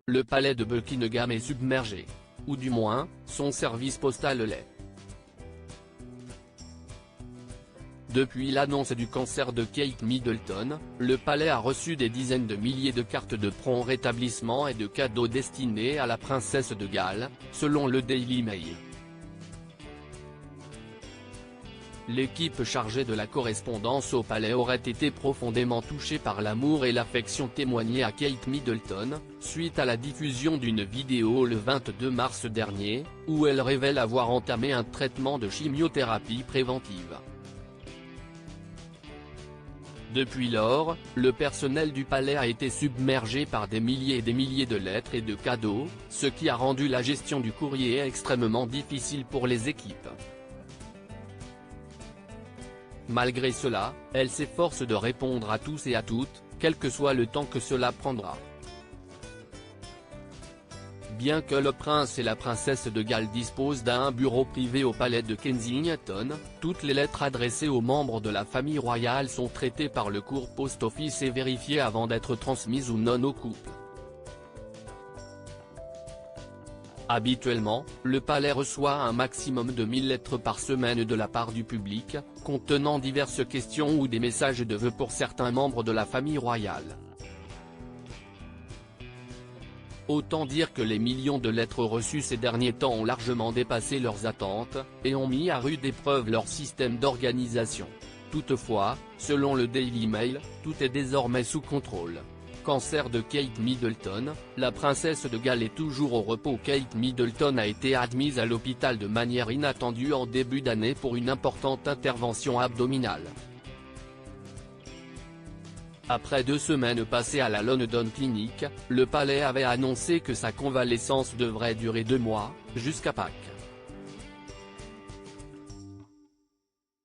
le palais de Buckingham est submergé. Ou du moins, son service postal l'est. Depuis l'annonce du cancer de Kate Middleton, le palais a reçu des dizaines de milliers de cartes de prompt rétablissement et de cadeaux destinés à la princesse de Galles, selon le Daily Mail. L'équipe chargée de la correspondance au palais aurait été profondément touchée par l'amour et l'affection témoignés à Kate Middleton, suite à la diffusion d'une vidéo le 22 mars dernier, où elle révèle avoir entamé un traitement de chimiothérapie préventive. Depuis lors, le personnel du palais a été submergé par des milliers et des milliers de lettres et de cadeaux, ce qui a rendu la gestion du courrier extrêmement difficile pour les équipes. Malgré cela, elle s'efforce de répondre à tous et à toutes, quel que soit le temps que cela prendra. Bien que le prince et la princesse de Galles disposent d'un bureau privé au palais de Kensington, toutes les lettres adressées aux membres de la famille royale sont traitées par le Court Post Office et vérifiées avant d'être transmises ou non au couple. Habituellement, le palais reçoit un maximum de 1000 lettres par semaine de la part du public, contenant diverses questions ou des messages de vœux pour certains membres de la famille royale. Autant dire que les millions de lettres reçues ces derniers temps ont largement dépassé leurs attentes, et ont mis à rude épreuve leur système d'organisation. Toutefois, selon le Daily Mail, tout est désormais sous contrôle. Cancer de Kate Middleton, la princesse de Galles est toujours au repos. Kate Middleton a été admise à l'hôpital de manière inattendue en début d'année pour une importante intervention abdominale. Après 2 semaines passées à la London Clinic, le palais avait annoncé que sa convalescence devrait durer 2 mois, jusqu'à Pâques.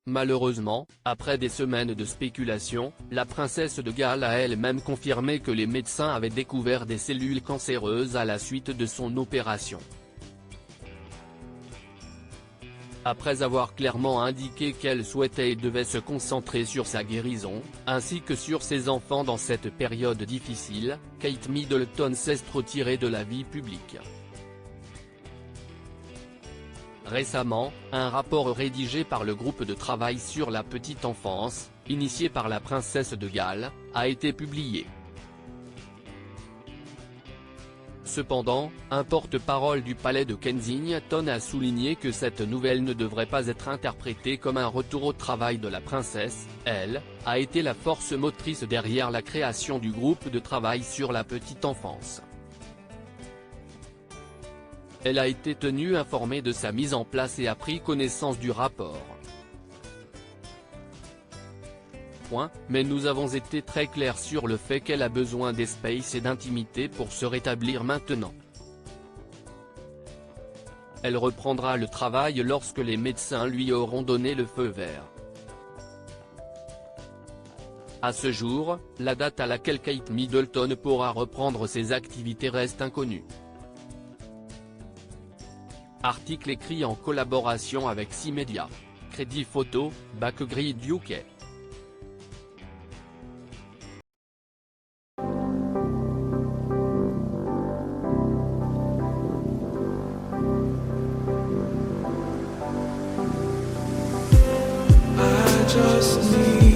Malheureusement, après des semaines de spéculation, la princesse de Galles a elle-même confirmé que les médecins avaient découvert des cellules cancéreuses à la suite de son opération. Après avoir clairement indiqué qu'elle souhaitait et devait se concentrer sur sa guérison, ainsi que sur ses enfants dans cette période difficile, Kate Middleton s'est retirée de la vie publique. Récemment, un rapport rédigé par le groupe de travail sur la petite enfance, initié par la princesse de Galles, a été publié. Cependant, un porte-parole du palais de Kensington a souligné que cette nouvelle ne devrait pas être interprétée comme un retour au travail de la princesse. Elle a été la force motrice derrière la création du groupe de travail sur la petite enfance. Elle a été tenue informée de sa mise en place et a pris connaissance du rapport. Mais nous avons été très clairs sur le fait qu'elle a besoin d'espace et d'intimité pour se rétablir maintenant. Elle reprendra le travail lorsque les médecins lui auront donné le feu vert. À ce jour, la date à laquelle Kate Middleton pourra reprendre ses activités reste inconnue. Article écrit en collaboration avec 6 médias. Crédit photo, Backgrid UK. I just need